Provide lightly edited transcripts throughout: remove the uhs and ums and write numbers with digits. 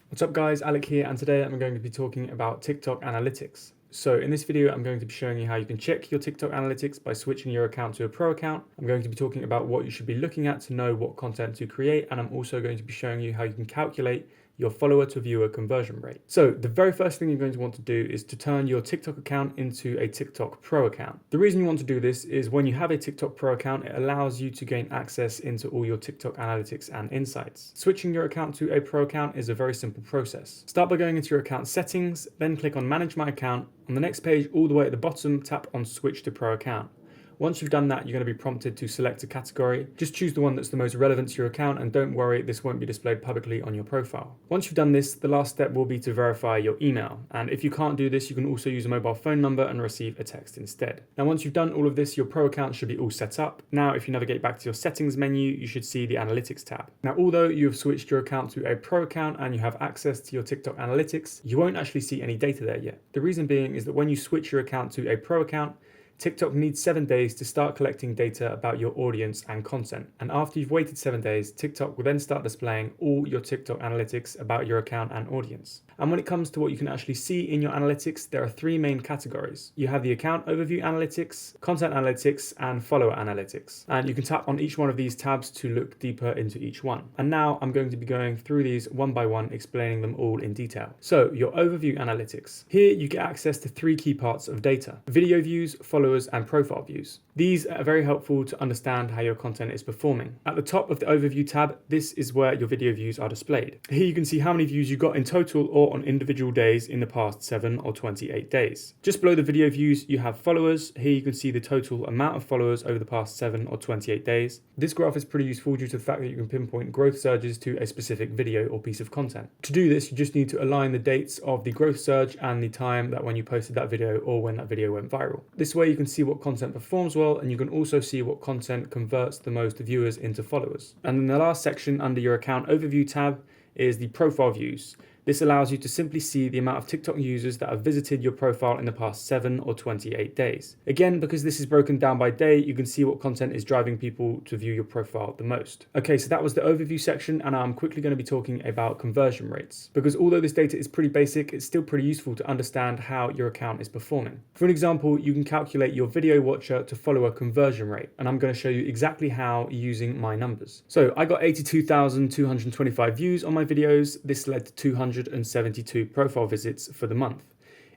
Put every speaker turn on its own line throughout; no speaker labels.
What's up guys, Alec here, and today I'm going to be talking about TikTok analytics. So in this video, I'm going to be showing you how you can check your TikTok analytics by switching your account to a pro account. I'm going to be talking about what you should be looking at to know what content to create, and I'm also going to be showing you how you can calculate your follower to viewer conversion rate. So the very first thing you're going to want to do is to turn your TikTok account into a TikTok Pro account. The reason you want to do this is when you have a TikTok Pro account, it allows you to gain access into all your TikTok analytics and insights. Switching your account to a Pro account is a very simple process. Start by going into your account settings, then click on Manage My Account. On the next page, all the way at the bottom, tap on Switch to Pro account. Once you've done that, you're going to be prompted to select a category. Just choose the one that's the most relevant to your account, and don't worry, this won't be displayed publicly on your profile. Once you've done this, the last step will be to verify your email. And if you can't do this, you can also use a mobile phone number and receive a text instead. Now, once you've done all of this, your Pro account should be all set up. Now, if you navigate back to your settings menu, you should see the analytics tab. Now, although you've switched your account to a Pro account and you have access to your TikTok analytics, you won't actually see any data there yet. The reason being is that when you switch your account to a Pro account, TikTok needs 7 days to start collecting data about your audience and content. And after you've waited 7 days, TikTok will then start displaying all your TikTok analytics about your account and audience. And when it comes to what you can actually see in your analytics, there are 3 main categories. You have the account overview analytics, content analytics, and follower analytics. And you can tap on each one of these tabs to look deeper into each one. And now I'm going to be going through these one by one, explaining them all in detail. So your overview analytics. Here you get access to 3 key parts of data: video views, followers, and profile views. These are very helpful to understand how your content is performing. At the top of the overview tab, this is where your video views are displayed. Here you can see how many views you got in total or on individual days in the past 7 or 28 days. Just below the video views, you have followers. Here you can see the total amount of followers over the past 7 or 28 days. This graph is pretty useful due to the fact that you can pinpoint growth surges to a specific video or piece of content. To do this, you just need to align the dates of the growth surge and the time that when you posted that video or when that video went viral. This way you can see what content performs well, and you can also see what content converts the most viewers into followers. And then the last section under your account overview tab is the profile views. This allows you to simply see the amount of TikTok users that have visited your profile in the past 7 or 28 days. Again, because this is broken down by day, you can see what content is driving people to view your profile the most. Okay, so that was the overview section, and I'm quickly going to be talking about conversion rates. Because although this data is pretty basic, it's still pretty useful to understand how your account is performing. For an example, you can calculate your video watcher to follower conversion rate, and I'm going to show you exactly how using my numbers. So I got 82,225 views on my videos. This led to 272 profile visits for the month.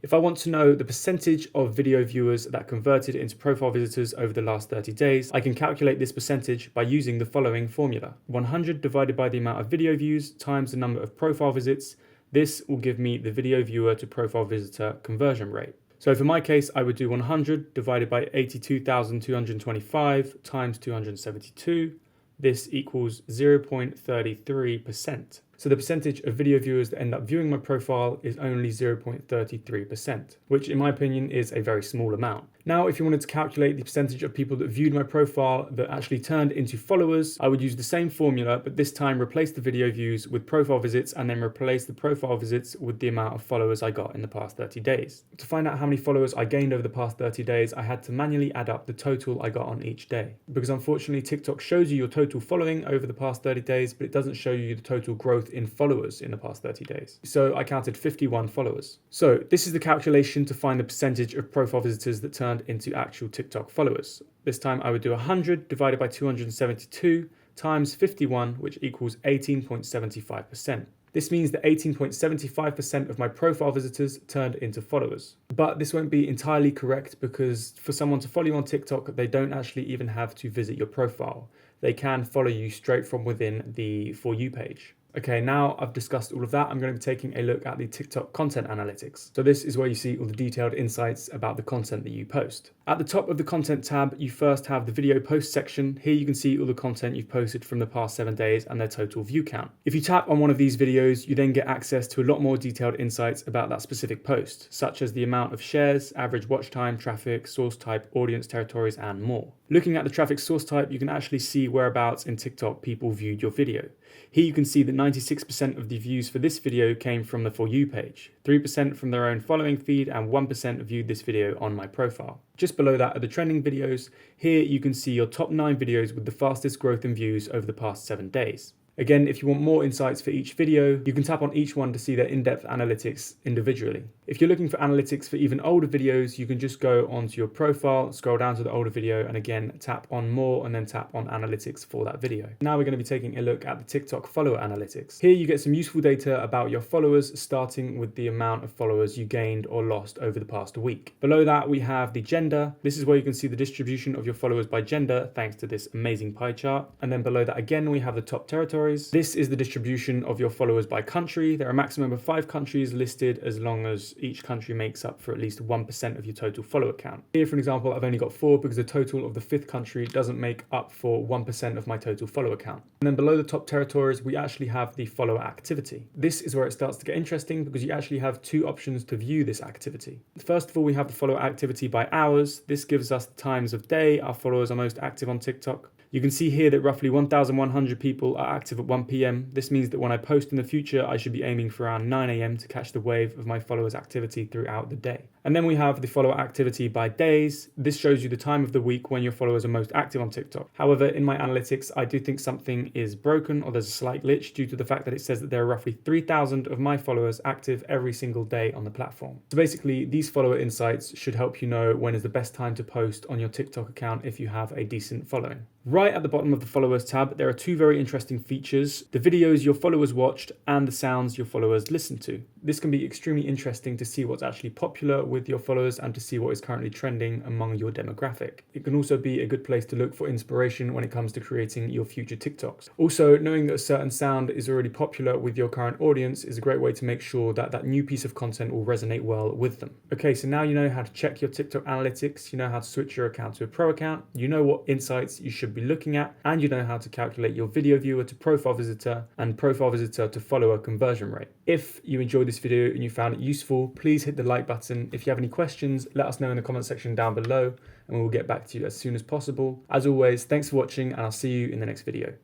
If I want to know the percentage of video viewers that converted into profile visitors over the last 30 days, I can calculate this percentage by using the following formula: 100 divided by the amount of video views times the number of profile visits. This will give me the video viewer to profile visitor conversion rate. So for my case, I would do 100 divided by 82,225 times 272. This equals 0.33%. So the percentage of video viewers that end up viewing my profile is only 0.33%, which in my opinion is a very small amount. Now, if you wanted to calculate the percentage of people that viewed my profile that actually turned into followers, I would use the same formula, but this time replace the video views with profile visits and then replace the profile visits with the amount of followers I got in the past 30 days. To find out how many followers I gained over the past 30 days, I had to manually add up the total I got on each day. Because unfortunately, TikTok shows you your total following over the past 30 days, but it doesn't show you the total growth in followers in the past 30 days. So I counted 51 followers. So this is the calculation to find the percentage of profile visitors that turned into actual TikTok followers. This time I would do 100 divided by 272 times 51, which equals 18.75%. This means that 18.75% of my profile visitors turned into followers. But this won't be entirely correct, because for someone to follow you on TikTok, they don't actually even have to visit your profile. They can follow you straight from within the For You page. Okay, now I've discussed all of that, I'm going to be taking a look at the TikTok content analytics. So this is where you see all the detailed insights about the content that you post. At the top of the content tab, you first have the video post section. Here you can see all the content you've posted from the past 7 days and their total view count. If you tap on one of these videos, you then get access to a lot more detailed insights about that specific post, such as the amount of shares, average watch time, traffic, source type, audience territories, and more. Looking at the traffic source type, you can actually see whereabouts in TikTok people viewed your video. Here you can see that 96% of the views for this video came from the For You page, 3% from their own following feed, and 1% viewed this video on my profile. Just below that are the trending videos. Here you can see your top 9 videos with the fastest growth in views over the past 7 days. Again, if you want more insights for each video, you can tap on each one to see their in-depth analytics individually. If you're looking for analytics for even older videos, you can just go onto your profile, scroll down to the older video, and again, tap on more and then tap on analytics for that video. Now we're going to be taking a look at the TikTok follower analytics. Here you get some useful data about your followers, starting with the amount of followers you gained or lost over the past week. Below that, we have the gender. This is where you can see the distribution of your followers by gender, thanks to this amazing pie chart. And then below that again, we have the top territories. This is the distribution of your followers by country. There are a maximum of 5 countries listed, as long as each country makes up for at least 1% of your total follower count. Here, for example, I've only got 4 because the total of the 5th country doesn't make up for 1% of my total follower count. And then below the top territories, we actually have the follower activity. This is where it starts to get interesting because you actually have 2 options to view this activity. First of all, we have the follower activity by hours. This gives us the times of day our followers are most active on TikTok. You can see here that roughly 1,100 people are active at 1 p.m. This means that when I post in the future, I should be aiming for around 9 a.m. to catch the wave of my followers' activity throughout the day. And then we have the follower activity by days. This shows you the time of the week when your followers are most active on TikTok. However, in my analytics, I do think something is broken or there's a slight glitch due to the fact that it says that there are roughly 3,000 of my followers active every single day on the platform. So basically, these follower insights should help you know when is the best time to post on your TikTok account if you have a decent following. Right at the bottom of the followers tab, there are 2 very interesting features: the videos your followers watched and the sounds your followers listened to. This can be extremely interesting to see what's actually popular with your followers and to see what is currently trending among your demographic. It can also be a good place to look for inspiration when it comes to creating your future TikToks. Also, knowing that a certain sound is already popular with your current audience is a great way to make sure that that new piece of content will resonate well with them. Okay, so now you know how to check your TikTok analytics, you know how to switch your account to a pro account, you know what insights you should be looking at, and you know how to calculate your video viewer to profile visitor and profile visitor to follower conversion rate. If you enjoyed this video and you found it useful, please hit the like button. If you have any questions, let us know in the comment section down below and we will get back to you as soon as possible. As always, thanks for watching and I'll see you in the next video.